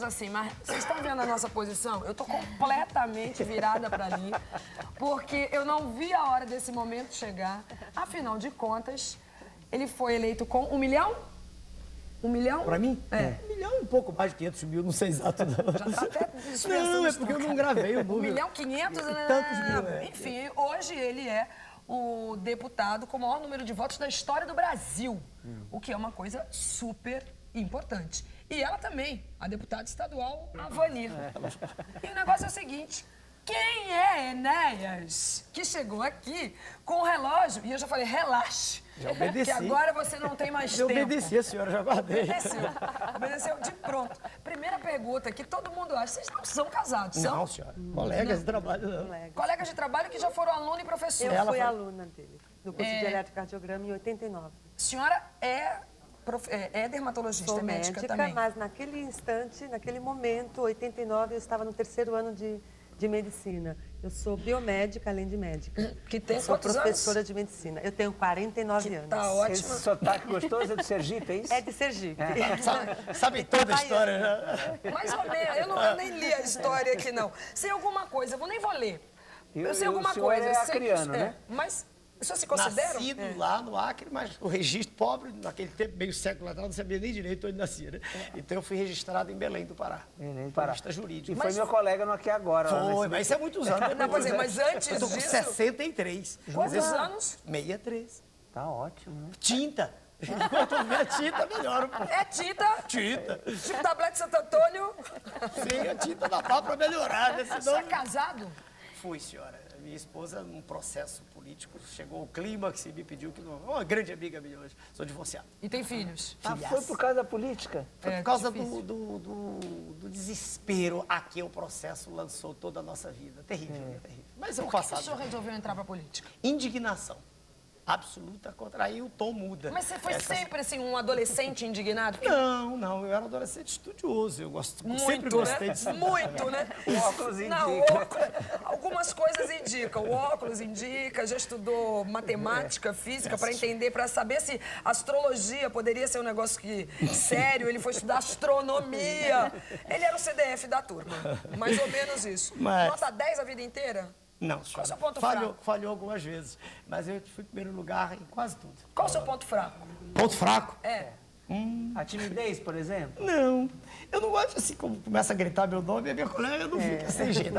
assim, mas vocês estão vendo a nossa posição? Eu tô completamente virada para ali, porque eu não vi a hora desse momento chegar. Afinal de contas, ele foi eleito com 1 milhão? 1 milhão? Pra mim? É. 1 milhão e um pouco mais de 500 mil, não sei exato. Não. Já tá até Não, é porque eu não gravei o número. 1 milhão 500, né? Tantos mil, Enfim, hoje ele é o deputado com o maior número de votos da história do Brasil, o que é uma coisa super importante. E ela também, a deputada estadual, a Vani. E o negócio é o seguinte, quem é Enéas que chegou aqui com o relógio? E eu já falei, relaxe, já obedeci. que agora você não tem mais tempo. Eu obedeci, a senhora, já guardei. Obedeceu de pronto. Primeira pergunta que todo mundo acha, vocês não são casados, são? Não, senhora. Colegas de trabalho, não. Colegas de trabalho que já foram aluno e professor. Eu fui aluna dele, do curso de eletrocardiograma em 89. A senhora é dermatologista, Sou é médica médica, também. mas naquele instante, naquele momento, 89, eu estava no 3º ano de medicina. Eu sou biomédica, além de médica. Que tem eu sou quantos professora anos? de medicina. Eu tenho 49 anos. Tá ótimo. Esse sotaque gostoso é de Sergipe, é isso? É de Sergipe. Sabe toda a história, né? Mais ou menos. Eu nem li a história aqui, não. Sei alguma coisa, nem vou ler. Eu sei alguma coisa. É acriano, né? Mas o senhor se considera? Nascido lá no Acre, mas o registro pobre, naquele tempo, meio século atrás, não sabia nem direito onde nascia, né? Então eu fui registrado em Belém do Pará. Belém do Pará. Jurídico. E foi meu colega no Aqui Agora. Foi, mas isso é muitos anos. Não, pois é, mas antes eu tô com disso... 63. Quantos anos? 63. Tá ótimo, né? Tinta. Quanto mais tinta, melhor. Pô. É tinta? Tinta. Tipo tablete Santo Antônio? Sim, a tinta dá pra melhorar, né? Você é casado? Fui, senhora. Minha esposa, num processo político, chegou ao clímax e me pediu que não... Uma grande amiga minha hoje. Sou divorciado. E tem filhos? Ah, foi por causa da política? Foi por causa do desespero a que o processo lançou toda a nossa vida. Terrível, terrível. Mas é o Por que o passado. senhor resolveu entrar pra política? Indignação. Absoluta contra. Aí o tom muda. Mas você foi sempre, assim, um adolescente indignado? Porque Não, eu era adolescente estudioso. Eu sempre muito, gostei né? de Muito, né? O óculos Não, indica. algumas coisas indicam. O óculos indica, já estudou matemática, física, para entender, para saber se astrologia poderia ser um negócio sério. Ele foi estudar astronomia. Ele era o CDF da turma. Mais ou menos isso. Mas- Nota 10 a vida inteira? Não, Qual o senhora. seu ponto fraco? Falhou algumas vezes. Mas eu fui em primeiro lugar em quase tudo. Qual o seu ponto fraco? Ponto fraco? É. A timidez, por exemplo? Não. Eu não gosto assim, como começa a gritar meu nome, a minha colega não fica sem jeito.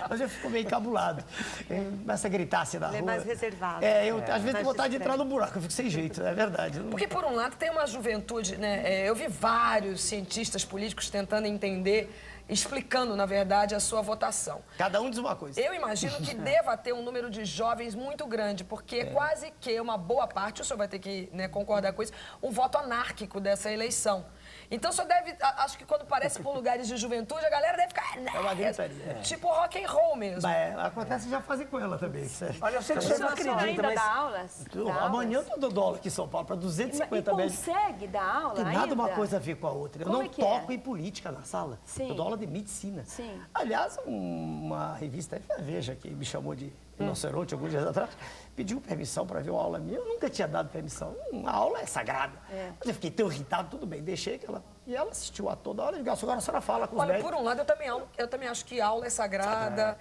Mas eu fico meio encabulado. Começa a gritar assim na rua. Ele é mais reservado. Eu às vezes mais tenho vontade de discreto. entrar no buraco, eu fico sem jeito, é verdade. Eu não- Porque, por um lado, tem uma juventude, né? Eu vi vários cientistas políticos tentando entender, explicando, na verdade, a sua votação. Cada um diz uma coisa. Eu imagino que deva ter um número de jovens muito grande, porque quase que uma boa parte, o senhor vai ter que, né, concordar com isso, um voto anárquico dessa eleição. Então, o senhor deve, acho que quando parece por lugares de juventude, a galera deve ficar... É uma gritaria. Tipo rock and roll mesmo. Acontece já fazer com ela também. Olha, eu sei que O você senhor não acredita, ainda mas... dá aulas? Amanhã eu tô dando aula aqui em São Paulo para E 250 médicos. consegue dar aula Tem ainda? nada uma coisa a ver com a outra. Eu Como não é que toco é? em política na sala. Sim. Eu dou aula de medicina. Sim. Aliás, uma revista, a Veja, que me chamou de rinoceronte alguns dias atrás, pediu permissão para ver uma aula minha. Eu nunca tinha dado permissão. A aula é sagrada. Mas eu fiquei tão irritado, tudo bem, deixei que ela... E ela assistiu a toda a aula e disse, agora a senhora fala com os Olha, médicos. por um lado, eu também acho que aula é sagrada.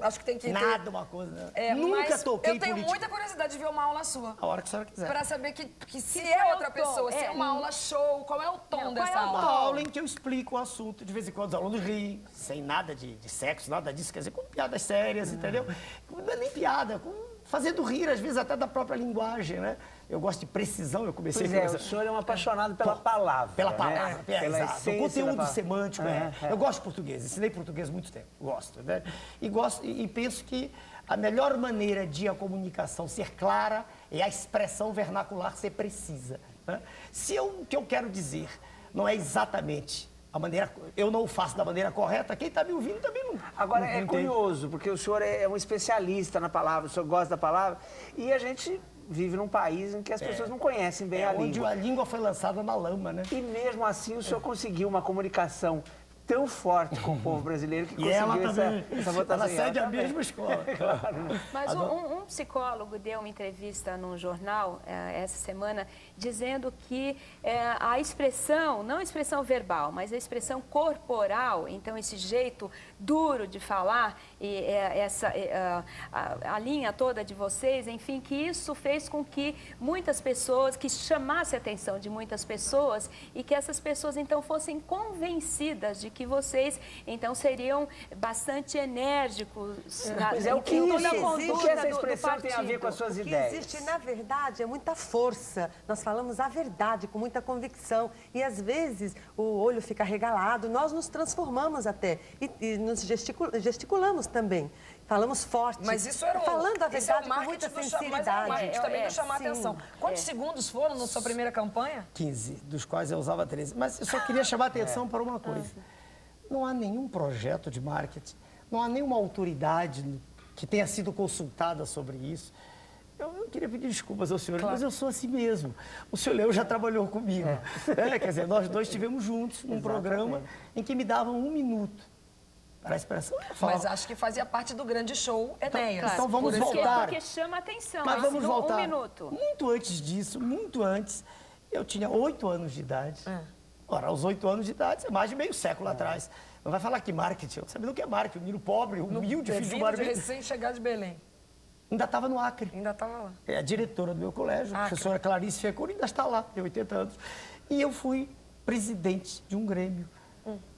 Acho que tem que ter... Nada uma coisa, né? Nunca Nunca toquei Eu tenho política. muita curiosidade de ver uma aula sua. A hora que a senhora quiser. Pra saber que se qual é é outra o tom? pessoa, se é uma aula show, qual é o tom Não, dessa qual é o Uma aula? aula em que eu explico o assunto. De vez em quando os alunos riem, sem nada de sexo, nada disso. Quer dizer, com piadas sérias, entendeu? Não é nem piada, fazendo rir, às vezes, até da própria linguagem, né? Eu gosto de precisão, eu comecei Pois com o senhor é um apaixonado pela palavra. Pela né? palavra, Pela exato. O essência conteúdo da palavra. semântico, Eu gosto de português, ensinei português há muito tempo, gosto, né? E penso que a melhor maneira de a comunicação ser clara é a expressão vernacular ser precisa, né? Se o que eu quero dizer não é exatamente a maneira... Eu não o faço da maneira correta, quem está me ouvindo também não... Agora, não é entende. curioso, porque o senhor é um especialista na palavra, o senhor gosta da palavra, e a gente vive num país em que as pessoas não conhecem bem a Onde língua. a língua foi lançada na lama, né? E mesmo assim o senhor conseguiu uma comunicação tão forte com o povo brasileiro que E ela conseguiu também, essa votação. ela segue a também. mesma escola. Mas um psicólogo deu uma entrevista num jornal essa semana dizendo que a expressão, não a expressão verbal, mas a expressão corporal, então esse jeito duro de falar e a linha toda de vocês, enfim, que isso fez com que muitas pessoas, que chamasse a atenção de muitas pessoas e que essas pessoas então fossem convencidas de que vocês então seriam bastante enérgicos Pois é, o que em toda a isso? conduta O que essa do expressão tem a ver partido. com as suas O que ideias? existe, na verdade, é muita força. Nós falamos a verdade com muita convicção. E, às vezes, o olho fica regalado. Nós nos transformamos até. E nos gesticulamos também. Falamos forte. Mas isso era Falando a isso é o verdade com marketing muita do sinceridade. Mas é o marketing também do chamar a sim. atenção. Quantos segundos foram na sua primeira campanha? 15, dos quais eu usava 13. Mas eu só queria chamar a atenção para uma coisa. Não há nenhum projeto de marketing, não há nenhuma autoridade que tenha sido consultada sobre isso. Eu queria pedir desculpas ao senhor, mas eu sou assim mesmo. O senhor Leo já trabalhou comigo. Quer dizer, nós dois estivemos juntos num programa em que me davam 1 minuto para a expressão. Mas acho que fazia parte do grande show Enéas. Então vamos Por isso que- voltar. Porque chama atenção. Mas vamos Um voltar. minuto. Muito antes disso, muito antes, eu tinha 8 anos de idade. Ora, aos 8 anos de idade, é mais de meio século atrás. Não vai falar que marketing, eu não sabia o que é marketing. O menino pobre, humilde, filho de Vindo de marketing. recém-chegado de Belém. Ainda estava no Acre. Ainda estava lá. É a diretora do meu colégio, a Acre. professora Clarice Feconi, ainda está lá, tem 80 anos. E eu fui presidente de um grêmio.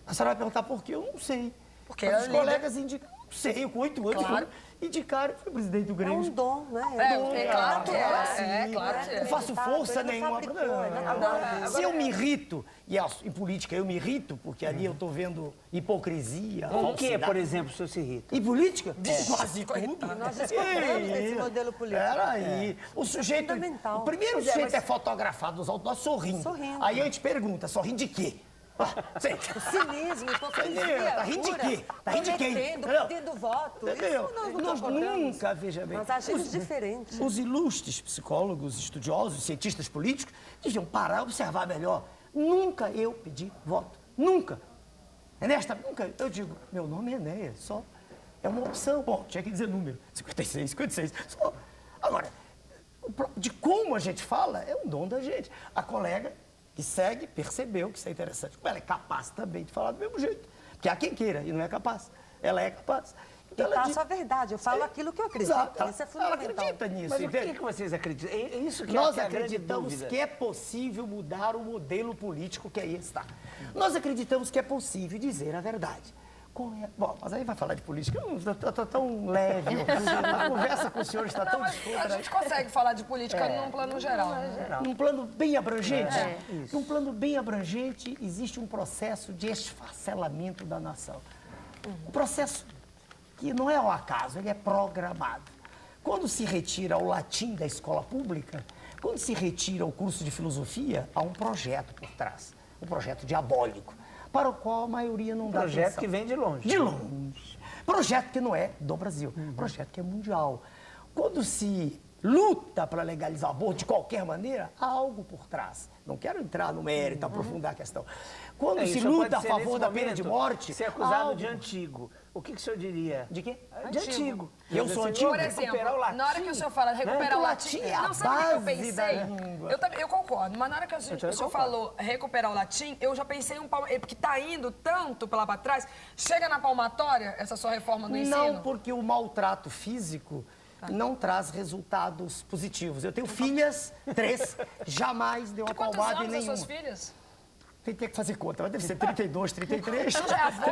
A senhora vai perguntar por quê? Eu não sei. Porque Mas era os líder. colegas indicaram, não sei, eu com 8 anos, Claro. indicaram, fui presidente do É Grêmio. um dom, né? É claro que é. Agora É, sim. claro que é. Não faço força Ele não nenhuma. fabricou, Não. é natural Agora, dele. se eu me irrito, e em política eu me irrito, porque ali eu estou vendo hipocrisia, Com o que, falsidade. por exemplo, o senhor se irrita? Em política? Quase coitado. tudo. Nós discordamos desse modelo político. Peraí. O sujeito. fundamental. O primeiro sujeito é fotografado nos outdoors sorrindo. Sorrindo. Aí a gente pergunta, sorrindo de quê? O cinismo, hipocrisia, Tá rindo de pura, quê? Tá rindo de quem? prometendo, Entendeu? pedindo voto. Entendeu? Isso nós não Nós concordamos. nunca, veja bem. Nós agimos diferente. Os ilustres psicólogos, estudiosos, cientistas políticos deviam parar e observar melhor. Nunca eu pedi voto. Nunca. Nunca. Eu digo, meu nome é Enéas, só. É uma opção. Bom, tinha que dizer número. 56, 56. Só. Agora, de como a gente fala é um dom da gente. A colega que segue percebeu que isso é interessante. Ela é capaz também de falar do mesmo jeito. Porque há quem queira e não é capaz. Ela é capaz. Então, Eu ela passo diz- a verdade, eu falo aquilo que eu acredito. Exato. Isso é Ela fundamental. acredita nisso. Mas o entende? que vocês acreditam? É isso que Nós é a grande acreditamos dúvida. que é possível mudar o modelo político que aí está. Nós acreditamos que é possível dizer a verdade. Bom, mas aí vai falar de política, eu não estou tão leve. A conversa com o senhor está Não, tão mas a descontraída. gente consegue falar de política num plano geral. Né? Num plano bem abrangente, num plano bem abrangente, existe um processo de esfacelamento da nação. Um processo que não é ao acaso, ele é programado. Quando se retira o latim da escola pública, quando se retira o curso de filosofia, há um projeto por trás, um projeto diabólico, para o qual a maioria não dá Projeto atenção. que vem de longe. De longe. Projeto que não é do Brasil, projeto que é mundial. Quando se luta para legalizar o aborto de qualquer maneira, há algo por trás. Não quero entrar no mérito, aprofundar a questão. Quando se Isso luta pode a ser, favor nesse da pena momento, de morte, ser há acusado algo. de antigo. O que o senhor diria? De quê? De antigo. Eu sou antigo? Por Recuperar exemplo, o latim. na hora que o senhor fala recuperar o O latim, latim é a não sabe o que eu base da pensei? língua. Eu concordo, mas na hora que o senhor falou recuperar o latim, eu já pensei porque está indo tanto para lá para trás, chega na palmatória, essa sua reforma do ensino? Não, porque o maltrato físico não traz resultados positivos. Eu tenho filhas, 3, jamais deu uma Quantos palmada em anos as nenhuma. suas filhas? Tem que fazer conta, mas deve ser 32, 33. Você já é avô?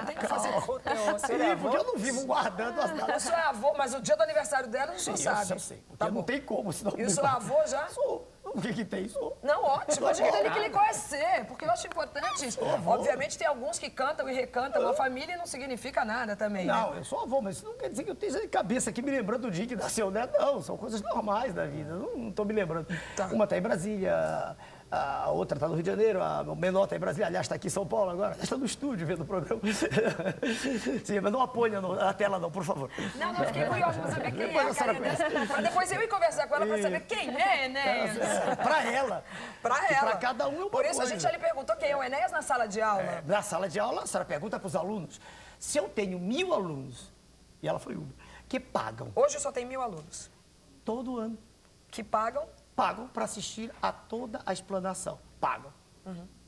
Tem que fazer conta. Sim, porque eu não vivo guardando as O datas. senhor é avô, mas o dia do aniversário dela o senhor sabe. Eu sei, porque Tá não bom. tem como. Senão E o senhor é avô já? Sou. O que tem? Sou. Não, ótimo. A gente tem que lhe conhecer, porque eu acho importante isso. Obviamente tem alguns que cantam e recantam uma família e não significa nada também, né? Não, eu sou avô, mas isso não quer dizer que eu esteja de cabeça aqui me lembrando do dia que nasceu, né? Não, são coisas normais da vida. Não estou me lembrando. Tá. Uma está em Brasília, a outra está no Rio de Janeiro, a menor está em Brasília, aliás, está aqui em São Paulo agora, está no estúdio vendo o programa. Sim, mas não aponha na tela não, por favor. Não, fiquei curiosa para saber quem Depois é a senhora a Karine. Para depois eu ir conversar com ela para saber quem é Enéas. Para ela. Para E ela. para cada um é uma Por isso coisa. a gente já lhe perguntou quem é o Enéas na sala de aula. Na sala de aula, a senhora pergunta para os alunos. Se eu tenho 1000 alunos, e ela foi uma, que pagam Hoje só tem 1000 alunos. todo ano, Que pagam. pagam para assistir a toda a explanação. Pagam.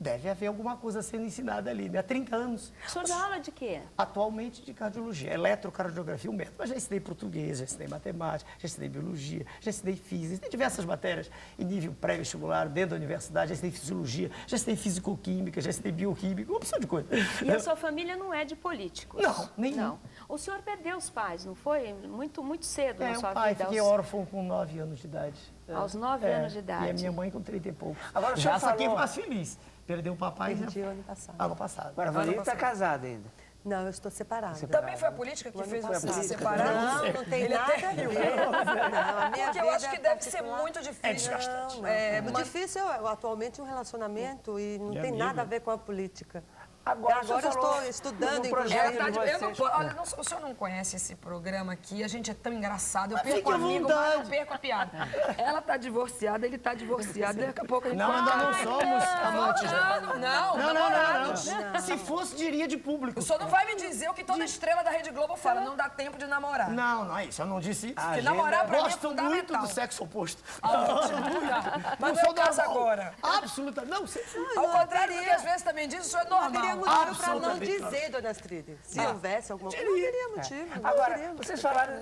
Deve haver alguma coisa sendo ensinada ali, né? Há 30 anos. O senhor dá aula de quê? Atualmente de cardiologia, eletrocardiografia, um método. Mas já ensinei português, já ensinei matemática, já ensinei biologia, já ensinei física, ensinei diversas matérias em nível pré-vestibular, dentro da universidade, já ensinei fisiologia, já ensinei fisicoquímica, já ensinei bioquímica, uma opção de coisa. E a sua família não é de políticos? Não, nenhum. Não. O senhor perdeu os pais, não foi? Muito cedo na sua o pai, vida. fiquei órfão com 9 anos de idade. Aos 9 anos de idade. E a minha mãe com 30 e poucos. Agora, o já senhor saquei falou- mais feliz. Perdeu o papai Perdi já... o ano passado. ano passado. Agora, a Vanille está casada ainda. Não, eu estou separada. Também foi a política que No ano fez você passado. se separar? Não tem Ele é nada a terrível. ver. Não, a minha Porque eu vida acho que é deve ser particular. muito difícil. É desgastante. Não, É, o mas- difícil é atualmente um relacionamento e não Minha tem amiga. nada a ver com a política. Agora, Agora você eu falou estou estudando, no inclusive. Ela projeto tá de de- eu não vocês. po- olha, o senhor não conhece esse programa aqui, a gente é tão engraçado. Eu Mas perco fique à amigo, mas vontade. não perco a piada. Ela tá divorciada, ele tá divorciado, daqui a pouco a gente Não, vai- ainda não Ai, somos amantes. Não, Não. namorados. Se fosse, diria de público. O senhor não vai me dizer o que toda estrela da Rede Globo fala, não dá tempo de namorar. Não, não é isso. Eu não disse isso. Porque namorar pra mim é Gosto muito fundamental. do sexo oposto. Tá. Mas Não não é o caso normal. agora. Absolutamente. Não, sei. Ao contrário do que às vezes também diz, o senhor é normal. Teria motivo para não Absolutamente dizer, dona Astrid. Se houvesse alguma coisa, não Diria. teria motivo. não Agora, teríamos. vocês falaram,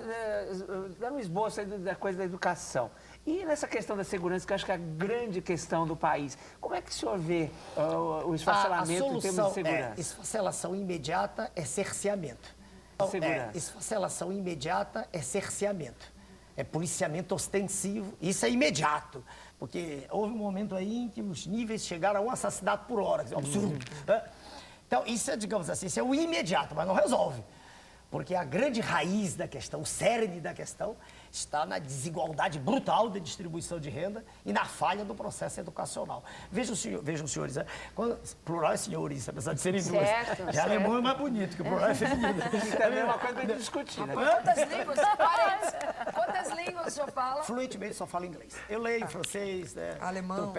deram um esboço aí da coisa da educação. E nessa questão da segurança, que eu acho que é a grande questão do país, como é que o senhor vê o A esfacelamento em termos solução de segurança? esfacelação imediata é cerceamento. Segurança. Esfacelação imediata é cerceamento. É policiamento ostensivo. Isso é imediato. Porque houve um momento aí em que os níveis chegaram a um assassinato por hora. É um absurdo. Né? Então, isso é, digamos assim, isso é o imediato, mas não resolve. Porque a grande raiz da questão, o cerne da questão, está na desigualdade brutal de distribuição de renda e na falha do processo educacional. Vejam, senhores, né? Plural é senhores, apesar de serem duas. Certo, Já alemão é mais bonito, que o plural é feminino. E também é uma coisa para discutir, né? Quantas línguas? Parênteses. Quantas línguas o senhor fala? Fluentemente só falo inglês. Eu leio francês, né? Alemão,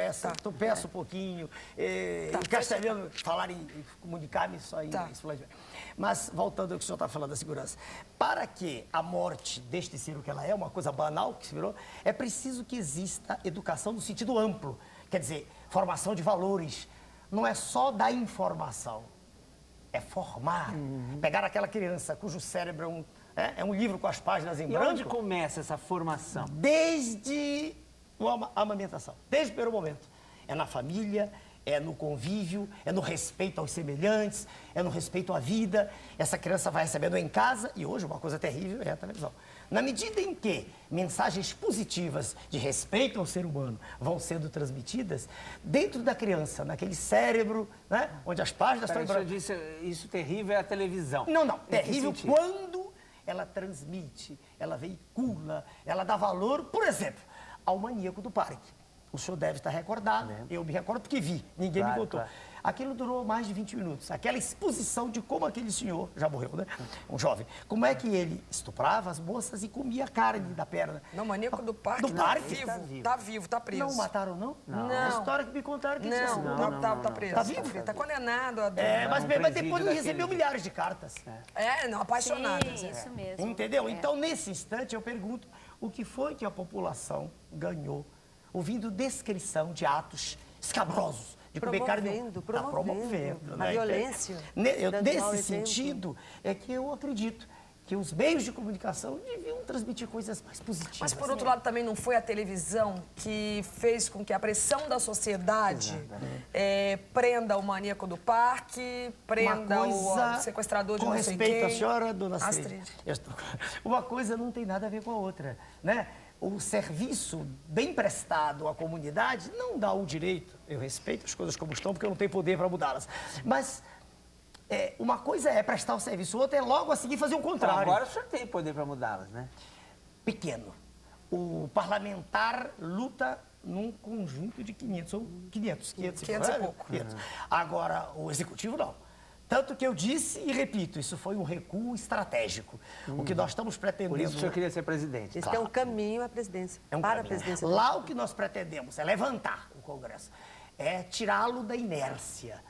Tropeço um pouquinho. Em castelhano, falar e comunicar-me só em inglês. Fluentemente. Mas, voltando ao que o senhor está falando da segurança, para que a morte deixe de ser o que ela é, uma coisa banal que se virou, é preciso que exista educação no sentido amplo. Quer dizer, formação de valores. Não é só dar informação, é formar. Pegar aquela criança cujo cérebro é um livro com as páginas em E branco. onde começa essa formação? Desde a amamentação, desde o primeiro momento. É na família, é no convívio, é no respeito aos semelhantes, é no respeito à vida. Essa criança vai recebendo em casa, e hoje uma coisa terrível é a televisão. Na medida em que mensagens positivas de respeito ao ser humano vão sendo transmitidas, dentro da criança, naquele cérebro, né, onde as páginas Peraí, estão o senhor disse isso terrível é a televisão. Não, Em que terrível sentido? quando ela transmite, ela veicula, ela dá valor, por exemplo, ao maníaco do parque. O senhor deve estar recordado, eu me recordo porque vi, ninguém me Claro, contou. claro. Aquilo durou mais de 20 minutos. Aquela exposição de como aquele senhor, já morreu, né? Um jovem, como é que ele estuprava as moças e comia carne da perna. Não, maníaco do parque. Do parque? Tá vivo, tá preso. Não o mataram, não? Não. A história que me contaram que tinha sido. Tá preso. Tá vivo? Tá condenado a... Mas um depois presídio ele recebeu daquele. milhares de cartas. Não, apaixonadas. Sim, isso mesmo. Entendeu? Então, nesse instante, eu pergunto o que foi que a população ganhou ouvindo descrição de atos escabrosos, de comer carne. Promovendo a né? violência, dando mau Nesse exemplo. sentido, é que eu acredito que os meios de comunicação deviam transmitir coisas mais positivas. Mas, por outro lado, também não foi a televisão que fez com que a pressão da sociedade prenda o maníaco do parque, prenda o sequestrador de com não sei respeito quem. à senhora, dona Astrid. Uma coisa não tem nada a ver com a outra, né? O serviço bem prestado à comunidade não dá o direito, eu respeito as coisas como estão, porque eu não tenho poder para mudá-las, mas uma coisa é prestar o serviço, outra é logo a seguir fazer o Então, contrário. agora o senhor tem poder para mudá-las, né? Pequeno. O parlamentar luta num conjunto de 500 ou 500 e pouco. 500. Agora, o executivo não. Tanto que eu disse e repito, isso foi um recuo estratégico. O que nós estamos pretendendo... Por isso que o senhor queria ser presidente. Esse é um caminho à presidência, É um para caminho. a presidência. Lá o que nós pretendemos é levantar o Congresso, é tirá-lo da inércia,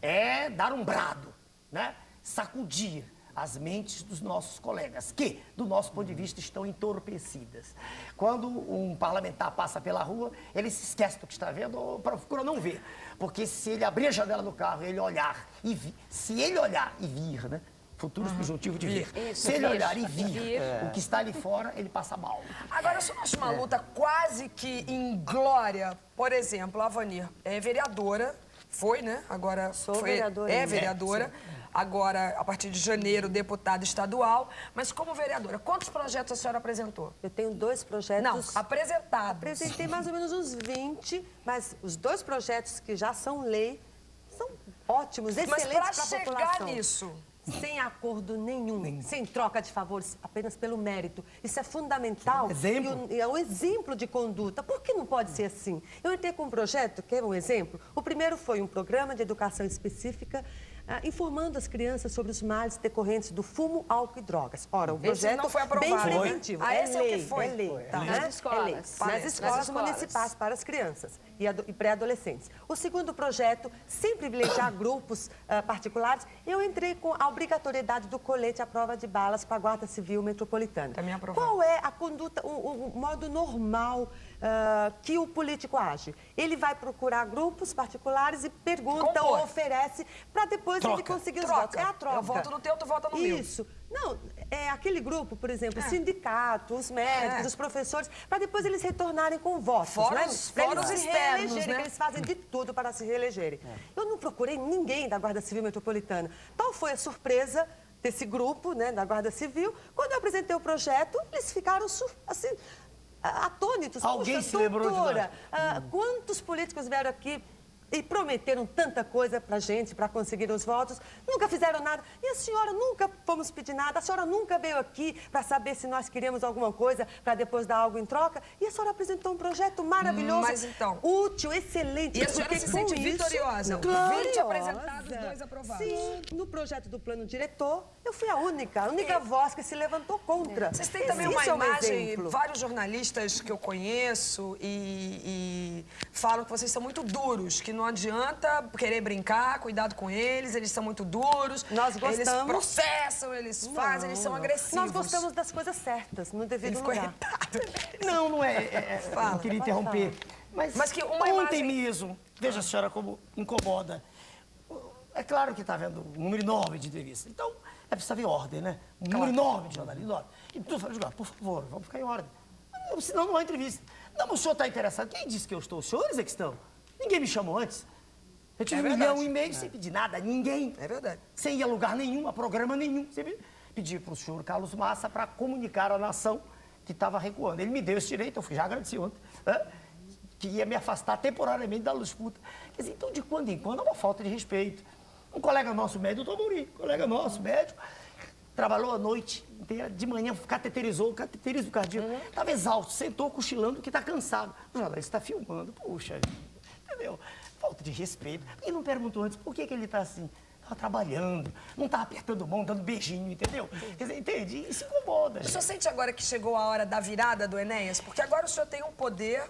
é dar um brado, né? Sacudir as mentes dos nossos colegas, que, do nosso ponto de vista, estão entorpecidas. Quando um parlamentar passa pela rua, ele se esquece do que está vendo ou procura não ver. Porque se ele abrir a janela do carro, ele olhar e vir, se ele olhar e vir, né? Futuro subjuntivo de vir. Isso, Se ele vir. olhar e vir o que está ali fora, ele passa mal. Agora, eu só acho uma luta quase que em glória. Por exemplo, a Vanir é vereadora, foi, né? Agora Sou foi, vereadora é ainda. vereadora. Agora, a partir de janeiro, deputada estadual. Mas como vereadora, quantos projetos a senhora apresentou? Eu tenho 2 projetos... Não, apresentados. Apresentei mais ou menos uns 20, mas os 2 projetos que já são lei são ótimos, Mas excelentes para para a chegar população. nisso... Sem acordo nenhum, sem troca de favores, apenas pelo mérito. Isso é fundamental. Exemplo. E é um exemplo de conduta. Por que não pode ser assim? Eu entrei com um projeto, que é um exemplo. O primeiro foi um programa de educação específica, informando as crianças sobre os males decorrentes do fumo, álcool e drogas. Ora, o Esse projeto não foi aprovado. bem Foi. preventivo. Ah, É esse é o que lei, foi. é lei. Foi. Tá? Nas É escolas. lei. Nas Nas escolas escolas. municipais para as crianças e pré-adolescentes. O segundo projeto, sem privilegiar grupos particulares, eu entrei com a obrigatoriedade do colete à prova de balas para a Guarda Civil Metropolitana. Também aprovado. Qual é a conduta, o modo normal que o político age? Ele vai procurar grupos particulares e pergunta Compor. ou oferece para depois ele conseguir os votos. É a troca. Eu voto no teu, tu vota no meu. Isso. Não, é aquele grupo, por exemplo, o sindicato, os médicos, os professores, para depois eles retornarem com votos. Fora né? os- Pra fora eles os se externos, reelegerem, né? que eles fazem de tudo para se reelegerem. Eu não procurei ninguém da Guarda Civil Metropolitana. Tal foi a surpresa desse grupo, né, da Guarda Civil. Quando eu apresentei o projeto, eles ficaram assim, atônitos. Alguém Puxa, se lembrou de doutora, quantos políticos vieram aqui e prometeram tanta coisa para a gente, para conseguir os votos, nunca fizeram nada. E a senhora nunca fomos pedir nada, a senhora nunca veio aqui para saber se nós queríamos alguma coisa, para depois dar algo em troca. E a senhora apresentou um projeto maravilhoso, Mas então- útil, excelente. E a senhora porque se com sente isso- vitoriosa? Não, 20 gloriosa. apresentados, 2 aprovados. Sim, no projeto do plano diretor, eu fui a única voz que se levantou contra. Vocês têm também uma Isso é um imagem, exemplo. vários jornalistas que eu conheço e falam que vocês são muito duros, que não adianta querer brincar, cuidado com eles são muito duros. Nós Eles gostamos. processam, eles fazem, eles são agressivos. Nós gostamos das coisas certas, no Ele devido ficou lugar. irritado. Não, não é. Fala, não queria pode interromper. Mas que uma ontem imagem- mesmo, veja a senhora como incomoda. É claro que está vendo um número enorme de entrevistas. Então, é preciso haver ordem, né? Um número enorme de jornalistas, enorme. E tu fala, por favor, vamos ficar em ordem. Senão não há entrevista. Não, mas o senhor está interessado. Quem disse que eu estou? Os senhores é que estão. Ninguém me chamou antes. Eu tive É 1,5 verdade. milhão sem pedir nada a ninguém. É verdade. Sem ir a lugar nenhum, a programa nenhum. Sempre pedi para o senhor Carlos Massa para comunicar à nação que estava recuando. Ele me deu esse direito, eu já agradeci ontem, né? Que ia me afastar temporariamente da disputa. Quer dizer, então, de quando em quando, é uma falta de respeito. Um colega nosso médico, o doutor Mourinho, colega nosso médico, trabalhou a noite inteira, de manhã cateterizou, cateterismo cardíaco, estava exausto, sentou cochilando, que está cansado. O jornalista está filmando, puxa, entendeu? Falta de respeito. Por que não perguntou antes por que ele está assim? Estava trabalhando, não estava apertando mão, dando beijinho, entendeu? Quer dizer, entende? Isso incomoda. O senhor sente agora que chegou a hora da virada do Enéas? Porque agora o senhor tem um poder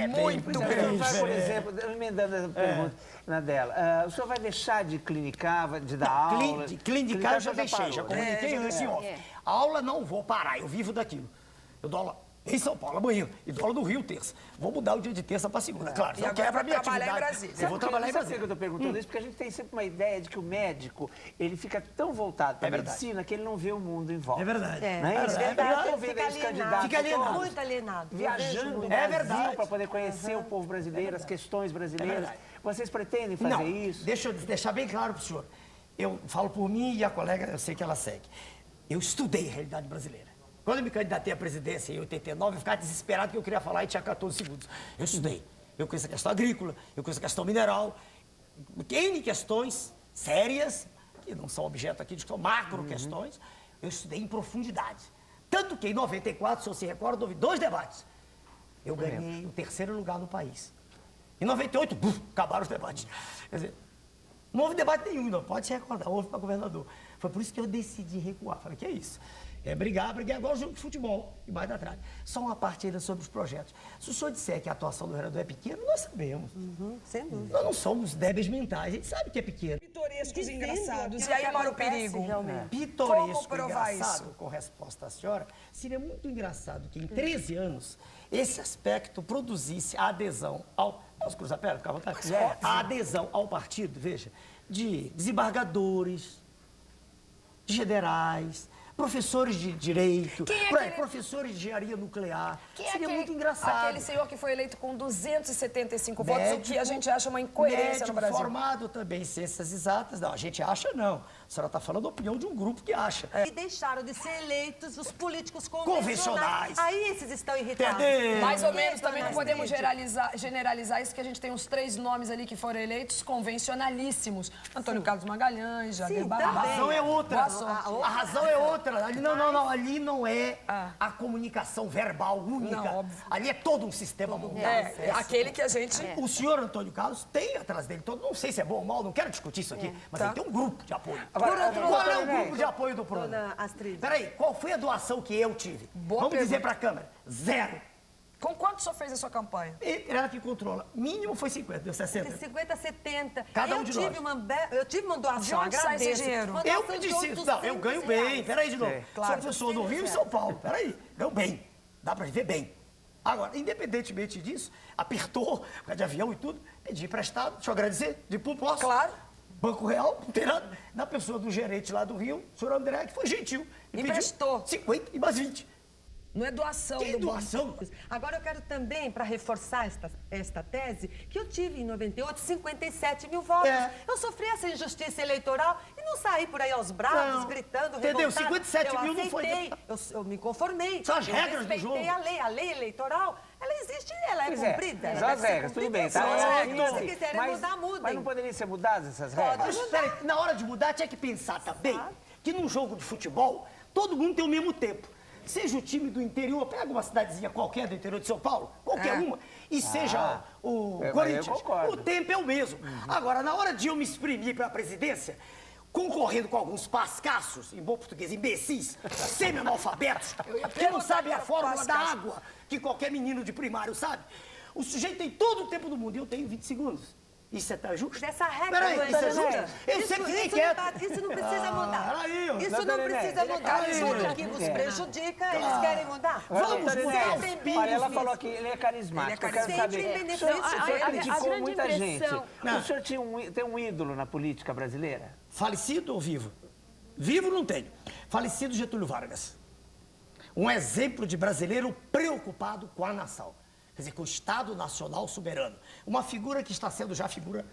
muito O senhor grande. vai, por exemplo, emendando essa pergunta na dela, o senhor vai deixar de clinicar, de dar aula? De clinicar eu já já deixei, parou, já né? comuniquei antes em off. A aula não vou parar, eu vivo daquilo. Eu dou aula em São Paulo amanhã e dou aula no Rio terça. Vou mudar o dia de terça para segunda, claro. E Não agora quebra a vai minha trabalhar em atividade. Brasília. Eu vou trabalhar em Sabe por que Brasília. eu estou perguntando isso? Porque a gente tem sempre uma ideia de que o médico, ele fica tão voltado para a verdade. medicina que ele não vê o mundo em volta. É verdade. Não é isso? É verdade. Eu tô vendo esses candidatos Fica alienado. todos Muito alienado. viajando no É Brasil verdade. para poder conhecer o povo brasileiro, as questões brasileiras. verdade. Vocês pretendem fazer Não, isso? deixa eu deixar bem claro para o senhor. Eu falo por mim e a colega, eu sei que ela segue. Eu estudei a realidade brasileira. Quando eu me candidatei à presidência em 89, eu ficava desesperado que eu queria falar e tinha 14 segundos. Eu estudei. Eu conheço a questão agrícola, eu conheço a questão mineral, N questões sérias, que não são objeto aqui, são macro questões, eu estudei em profundidade. Tanto que em 94, se você se recorda, houve 2 debates. Eu ganhei o 3º lugar no país. Em 98, acabaram os debates. Quer dizer, não houve debate nenhum, não pode se recordar, houve para governador. Foi por isso que eu decidi recuar. Falei, que é isso? É brigar igual jogo de futebol, embaixo da trave. Só uma parte ainda sobre os projetos. Se o senhor disser que a atuação do vereador é pequena, nós sabemos. Sem dúvida. Nós não somos débeis mentais, a gente sabe que é pequeno. Pitorescos e engraçados. aquilo E aí que mora o acontece perigo. realmente. Pitoresco, Como provar engraçado, isso? com resposta à senhora, seria muito engraçado que em 13 anos esse aspecto produzisse a adesão ao... Posso cruzar a perna? Fica à vontade? A adesão ao partido, veja, de desembargadores, de generais, professores de direito, Quem é por aí, aquele- professores de engenharia nuclear. Quem é Seria aquele- muito engraçado. Aquele senhor que foi eleito com 275 votos, o que a Médico, gente acha uma incoerência médico no Brasil. formado também em ciências exatas. Não, a gente acha não. A senhora está falando a opinião de um grupo que acha. E deixaram de ser eleitos os políticos Convencionais. Aí esses estão irritados. Entendeu? Mais ou menos, Dona também não podemos Astrid. generalizar isso, que a gente tem uns 3 nomes ali que foram eleitos convencionalíssimos. Antônio Carlos Magalhães, Jair Sim, A Barbalho. também. razão é outra. Boa sorte. A razão é outra. Ali não. Ali não é a comunicação verbal única. Não, óbvio. Ali é todo um sistema montado. É, aquele que a gente... O senhor Antônio Carlos tem atrás dele todo, não sei se é bom ou mal, não quero discutir isso aqui, mas Tá. ele tem um grupo de apoio. Agora, Qual é o doutora grupo de apoio do programa? Dona Astrid. Peraí, qual foi a doação que eu tive? Boa Vamos dizer pergunta. para a Câmara. 0. Com quanto o senhor fez a sua campanha? Ela que controla. Mínimo foi 50, deu 60. 50, 70. Cada um de nós. Eu tive uma doação, De onde sai esse agradeço. dinheiro? Uma Eu doação que de disse isso. Não, eu ganho R$800. bem. Peraí de novo. Claro. Sou professor do Rio e São Paulo. Peraí, ganho bem. Dá para viver bem. Agora, independentemente disso, apertou, por causa de avião e tudo, pedi emprestado, deixa eu agradecer, de pum, posso? Claro. Banco Real, não tem nada. Na pessoa do gerente lá do Rio, o senhor André, que foi gentil. Me Emprestou. pediu 50 e mais 20. Não é doação Que do doação? Agora eu quero também, para reforçar esta tese, que eu tive em 98 57 mil votos. É. Eu sofri essa injustiça eleitoral e não saí por aí aos braços, Não. gritando, Entendeu? revoltada. 57 eu mil não foi aceitei, eu me conformei. São as eu regras do respeitei jogo. a lei eleitoral, ela existe, ela é Pois é, cumprida. ela são as deve ser regras, tudo cumprida. bem, tá? São as É, regras. tudo Se bem. quiserem mudar, mudem. Mas não poderiam ser mudadas essas Pode. regras? Mas, peraí, na hora de mudar, tinha que pensar também que num jogo de futebol, todo mundo tem o mesmo tempo. Seja o time do interior, pega uma cidadezinha qualquer do interior de São Paulo, qualquer uma, e seja o eu Corinthians, concordo. o tempo é o mesmo. Agora, na hora de eu me exprimir para a presidência, concorrendo com alguns pascaços, em bom português, imbecis, semi-analfabetos, que não sabem a fórmula da água, que qualquer menino de primário sabe, o sujeito tem todo o tempo do mundo e eu tenho 20 segundos. Isso é justo? Dessa regra Peraí, não é isso é justa. justo? Eu sempre fiquei Isso quieto. isso não precisa mudar. peraí, ó. Isso Doutora não Nenê, precisa ele é mudar. Isso carismático. que nos prejudica, eles querem mudar. Vamos Doutora mudar Nenê, os pingos olha, ela nisso. falou que ele é carismático. Eu quero Sempre saber. em O benefício. senhor, o senhor A criticou grande muita gente. impressão- O senhor tem um ídolo na política brasileira? Falecido ou vivo? Vivo não tenho. Falecido Getúlio Vargas. Um exemplo de brasileiro preocupado com a nação. Quer dizer, com o Estado Nacional soberano. Uma figura que está sendo já figura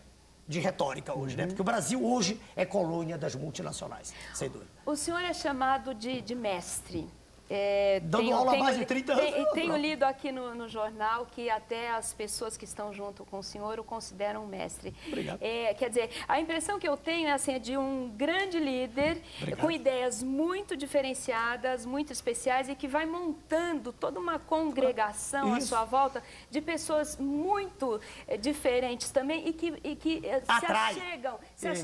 de retórica hoje, né? Porque o Brasil hoje é colônia das multinacionais, sem dúvida. O senhor é chamado de mestre. Dando aula há mais de 30 anos. Tenho lido aqui no jornal que até as pessoas que estão junto com o senhor o consideram mestre. Obrigado. Quer dizer, a impressão que eu tenho é assim, de um grande líder Obrigado. com ideias muito diferenciadas, muito especiais e que vai montando toda uma congregação à Isso. sua volta de pessoas muito diferentes também e que se Atrai. achegam.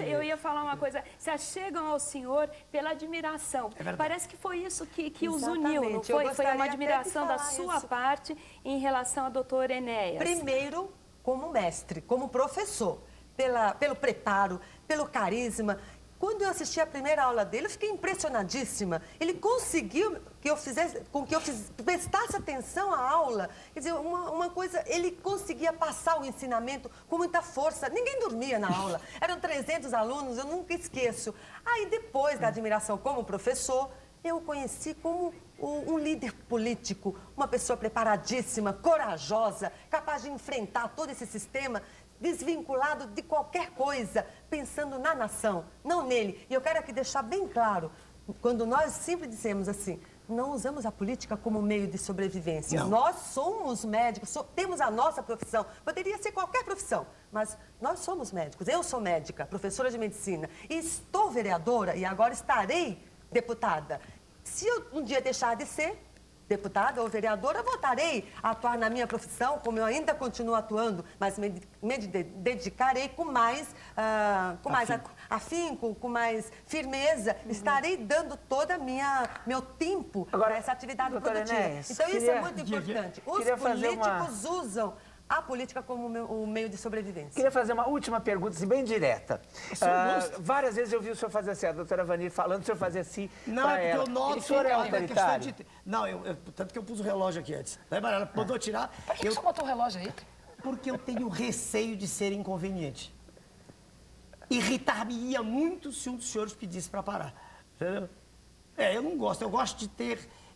Eu ia falar uma coisa, se achegam ao senhor pela admiração. verdade. Parece que foi isso que os uniu, não Exatamente. Eu foi? Foi gostaria uma até de admiração da falar sua isso. parte em relação ao doutor Enéas. Primeiro, como mestre, como professor, pelo preparo, pelo carisma. Quando eu assisti a primeira aula dele, eu fiquei impressionadíssima. Ele conseguiu que eu prestasse atenção à aula. Quer dizer, uma coisa, ele conseguia passar o ensinamento com muita força. Ninguém dormia na aula. Eram 300 alunos, eu nunca esqueço. Aí, depois da admiração como professor, eu o conheci como um líder político, uma pessoa preparadíssima, corajosa, capaz de enfrentar todo esse sistema, desvinculado de qualquer coisa, pensando na nação, não nele. E eu quero aqui deixar bem claro, quando nós sempre dizemos assim, não usamos a política como meio de sobrevivência. Não. Nós somos médicos, temos a nossa profissão. Poderia ser qualquer profissão, mas nós somos médicos. Eu sou médica, professora de medicina, e estou vereadora e agora estarei deputada. Se eu um dia deixar de ser, deputada ou vereadora, voltarei a atuar na minha profissão, como eu ainda continuo atuando, mas me dedicarei com mais, afinco, com mais firmeza. Estarei dando toda meu tempo para essa atividade produtiva. Enéas, Então, isso é muito importante. Os fazer políticos usam a política como o meio de sobrevivência. Queria fazer uma última pergunta, assim, bem direta. Várias vezes eu vi o senhor fazer assim, a doutora Vanir falando, o senhor fazer assim. Não, é porque eu noto. O senhor é autoritário? Não, tanto que eu pus o relógio aqui antes. Daí, ela mandou tirar. Por que você botou o relógio aí? Porque eu tenho receio de ser inconveniente. Irritar-me-ia muito se um dos senhores pedisse para parar. Entendeu? Eu não gosto. Eu gosto de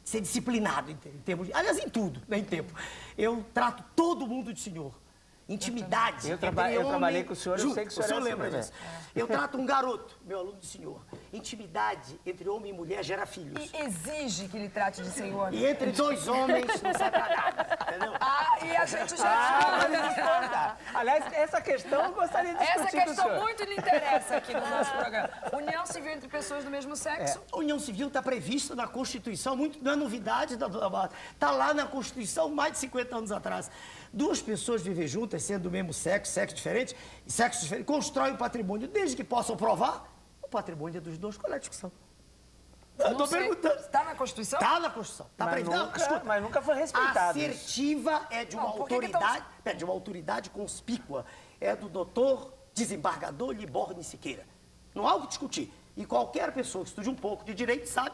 ser disciplinado em termos de... Aliás, em tudo, né, em tempo. Eu trato todo mundo de senhor. Intimidade. Eu trabalhei com o senhor, eu sei que o senhor lembra disso. Eu trato um garoto, meu aluno de senhor. Intimidade entre homem e mulher gera filhos. E exige que ele trate de senhor. E entre dois homens não sai pra nada, entendeu? E a gente já... Aliás, essa questão eu gostaria de discutir Essa com o questão senhor. muito lhe interessa aqui no nosso programa. União civil entre pessoas do mesmo sexo. A união civil está prevista na Constituição, não é novidade, está lá na Constituição mais de 50 anos atrás. Duas pessoas vivem juntas, sendo do mesmo sexo diferente, constroem um patrimônio, desde que possam provar, o patrimônio é dos dois. Qual é a discussão? Eu estou perguntando. Está na Constituição? Está na Constituição. Está previsto. Mas nunca foi respeitado. Assertiva é de uma autoridade, de uma autoridade conspícua. É do doutor desembargador Liborne Siqueira. Não há o que discutir. E qualquer pessoa que estude um pouco de direito sabe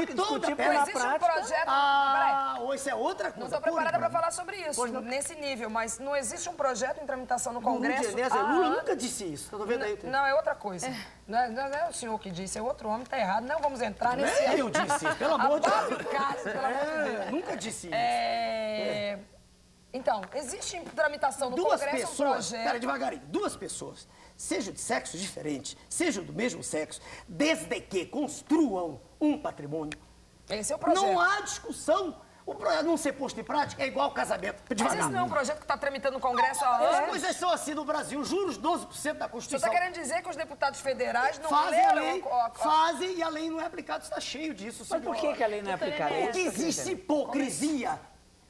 que toda existe um projeto... isso é outra coisa. Não estou preparada para falar sobre isso, nesse nível, mas não existe um projeto em tramitação no Congresso... Lula nunca disse isso. Estou vendo aí. Não, é outra coisa. Não é o senhor que disse, é outro homem, está errado. Não vamos entrar nesse... Eu disse isso, pelo amor de Deus. Nunca disse isso. Então, existe em tramitação no Congresso um projeto... Espera, devagarinho. Duas pessoas, sejam de sexo diferente, sejam do mesmo sexo, desde que construam um patrimônio. Esse é o projeto. Não há discussão. O projeto não ser posto em prática é igual ao casamento. Mas esse não é um projeto que está tramitando no Congresso há anos? As coisas são assim no Brasil. Juros 12% da Você Constituição. está querendo dizer que os deputados federais não fazem a leram... lei, fazem e a lei não é aplicada. Está cheio disso, Mas por que a lei não é aplicada? Porque existe hipocrisia.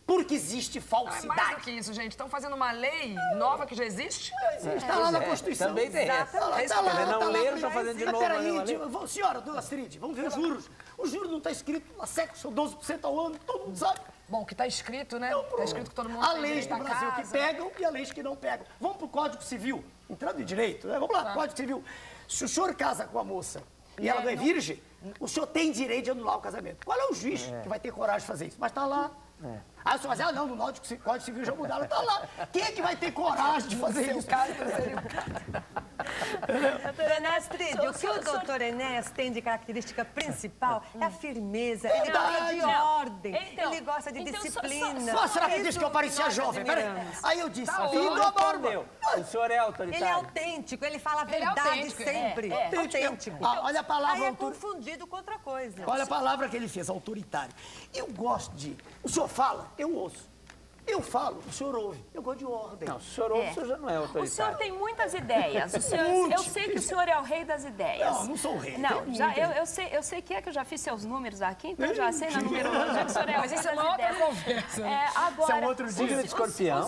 Porque existe falsidade. É mais do que isso, gente. Estão fazendo uma lei nova que já existe? Está lá na Constituição. Também tem essa. Está lá. Não leram, estão fazendo de novo. Peraí, senhora, dona Astrid, vamos ver os juros. Os juros não está escrito na SEC, são 12% ao ano, todo mundo sabe. Bom, que está escrito, né? Está escrito que todo mundo há tem leis direito no à Brasil casa. que pegam e há leis que não pegam. Vamos para o Código Civil, entrando em direito, né? Vamos lá, Código Civil. Se o senhor casa com a moça e ela não é virgem, o senhor tem direito de anular o casamento. Qual é o juiz que vai ter coragem de fazer isso? Mas está lá. Aí o senhor vai dizer, não, no Código Civil já mudaram, está lá. Quem é que vai ter coragem de fazer isso? Dona Astrid, o que o doutor Enéas tem de característica principal é a firmeza, ele gosta de ordem, ele gosta de disciplina. Nossa, será que disse que eu parecia jovem? Peraí. Aí eu disse, vida barba. O senhor é autoritário. Ele é autêntico, ele fala a verdade sempre. Autêntico. Olha a palavra Aí é confundido com outra coisa. Olha a palavra que ele fez, autoritário. Eu gosto de... O senhor fala, eu ouço. Eu falo, o senhor ouve. Eu gosto de ordem. Não, o senhor ouve, o senhor já não é autoritário. O senhor tem muitas ideias. Eu sei que o senhor é o rei das ideias. Não, não sou o rei. Não, eu sei que é que eu já fiz seus números aqui, então eu já sei na numerologia que o senhor é o rei das ideias. Mas isso é uma outra conversa. Agora, isso é um outro signo de escorpião.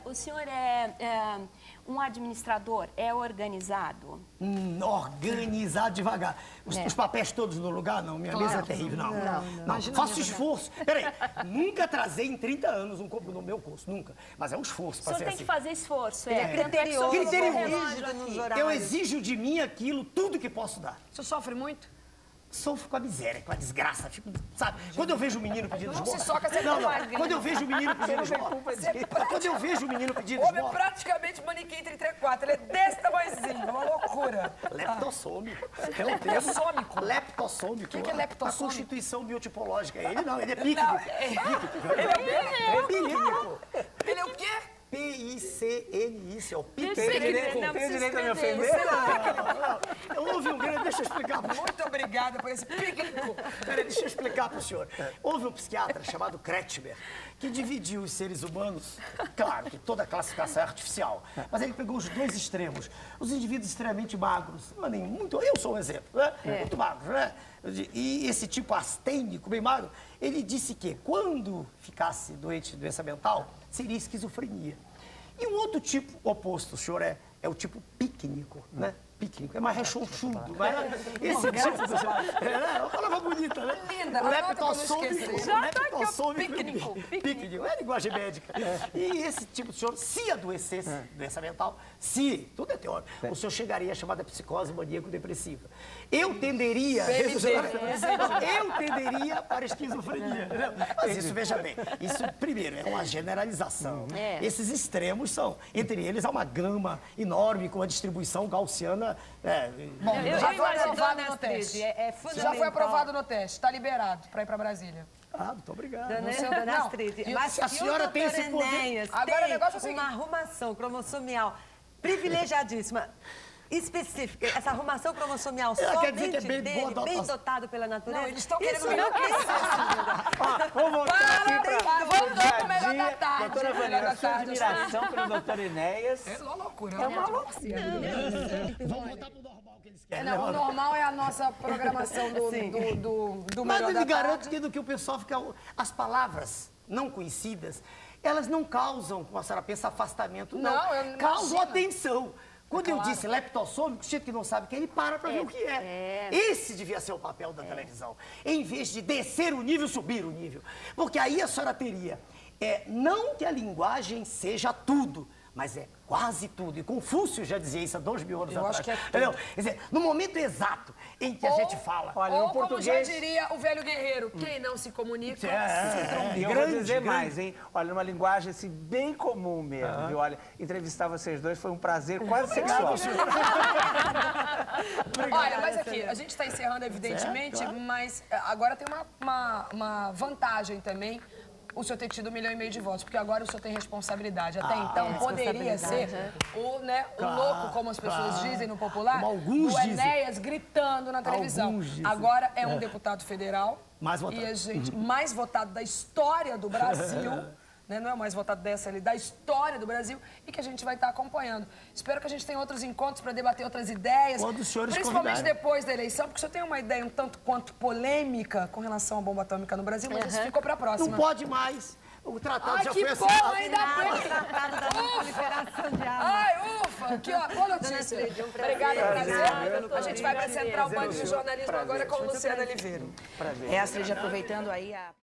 O senhor é um administrador, é organizado? Organizado devagar. Os papéis todos no lugar, não. Minha mesa é terrível, não. Faço esforço. Peraí, nunca trazei em 30 anos um corpo no meu curso, nunca. Mas é um esforço para ser assim. O senhor tem que fazer esforço. Criterioso. Eu exijo de mim aquilo, tudo que posso dar. O senhor sofre muito? Sofro com a miséria, com a desgraça. Fico, sabe? Quando eu vejo o menino pedindo esmola... Não se soca, você não mais. Quando eu vejo o menino pedindo esmola... Quando eu vejo o menino pedindo esmola... O homem é praticamente manequim 34. Ele é desse tamanhozinho, uma loucura. Leptossômico. É um Leptossômico? Leptossômico. O que é leptossômico? A constituição biotipológica. Ele não, ele é píquico. Ele é o quê? Pilímico. Ele é o quê? PICICO. P-I-C-N-I, é o Tem piquenico. direito a me ofender? Houve um grande, deixa eu explicar para o senhor. Muito obrigada por esse piquenico. Peraí, deixa eu explicar para o senhor. Houve um psiquiatra chamado Kretschmer que dividiu os seres humanos, claro que toda classificação é artificial, mas ele pegou os dois extremos. Os indivíduos extremamente magros, mas nem muito, eu sou um exemplo, né? Muito magros, né? E esse tipo astênico, bem magro, ele disse que quando ficasse doente de doença mental, seria esquizofrenia. E um outro tipo oposto, o senhor é o tipo pícnico, né? Pícnico, é mais rechonchudo. Esse é uma palavra bonita, né? Linda, Pícnico. Pícnico, é linguagem médica. E esse tipo de senhor, se adoecesse doença mental, tudo é teórico, o senhor chegaria a chamada psicose maníaco-depressiva. Eu tenderia para esquizofrenia. Mas isso, veja bem, isso primeiro é uma generalização. Esses extremos são, entre eles há uma gama enorme com a distribuição gaussiana. Bom, já foi aprovado Dona no teste. Astrid, fundamental. Já foi aprovado no teste, está liberado para ir para Brasília. Muito obrigado. Dona Astrid, mas a senhora tem esse poder. Agora o negócio é o seguinte. uma arrumação cromossomial privilegiadíssima, específica. Essa arrumação cromossomial Ela quer dizer somente que é bem dele, boa bem dotação. dotado pela natureza. Não, eles estão querendo Isso me não enlouquecer. Vamos voltar aqui para Voltou pro melhor da tarde. Doutora melhor Vanilla, da sua tarde. admiração pelo doutor Enéas. É uma loucura. É uma loucura. Vamos voltar para o normal que eles querem. Não, o normal é a nossa programação do Mas melhor eu da lhe garanto tarde. que o pessoal fica... As palavras não conhecidas, elas não causam, como a senhora pensa, afastamento, não. Não, eu causam imagino. atenção. Quando eu claro. disse leptossômico, o sujeito que não sabe o que é, ele para ver o que é. Esse devia ser o papel da televisão. Em vez de descer o nível, subir o nível. Porque aí a senhora teria, não que a linguagem seja tudo, mas é quase tudo. E Confúcio já dizia isso há 2000 anos atrás. acho que é tudo. Entendeu? Quer dizer, no momento exato em que a gente fala... Olha, Ou no como português... já diria o velho guerreiro, quem não se comunica, E eu vou dizer mais, hein? Olha, numa linguagem assim, bem comum mesmo, viu? Olha, entrevistar vocês dois foi um prazer quase sexual. Olha, mas aqui, a gente está encerrando, evidentemente, mas agora tem uma vantagem também. O senhor ter tido 1,5 milhão de votos, porque agora o senhor tem responsabilidade. Até então, poderia ser o louco, como as pessoas dizem no popular, Como alguns o dizem. Enéas gritando na televisão. Alguns dizem. Agora é um deputado federal. Mais votado. E a gente, mais votado da história do Brasil. Né, não é o mais votado dessa ali, da história do Brasil, e que a gente vai estar acompanhando. Espero que a gente tenha outros encontros para debater outras ideias, Quando os senhores principalmente convidarem. depois da eleição, porque o senhor tem uma ideia um tanto quanto polêmica com relação à bomba atômica no Brasil, mas isso ficou para a próxima. Não pode mais. O tratado Ai, já que foi bom, assinado. ainda bem! Tratado da proliferação de armas. Ai, ufa! Que ó, boa notícia. Astrid, um prazer. Obrigada, prazer. Doutor. A gente vai para a Central Band de Jornalismo agora com Muito Luciana Oliveira. Prazer. É, Astrid, aproveitando aí a...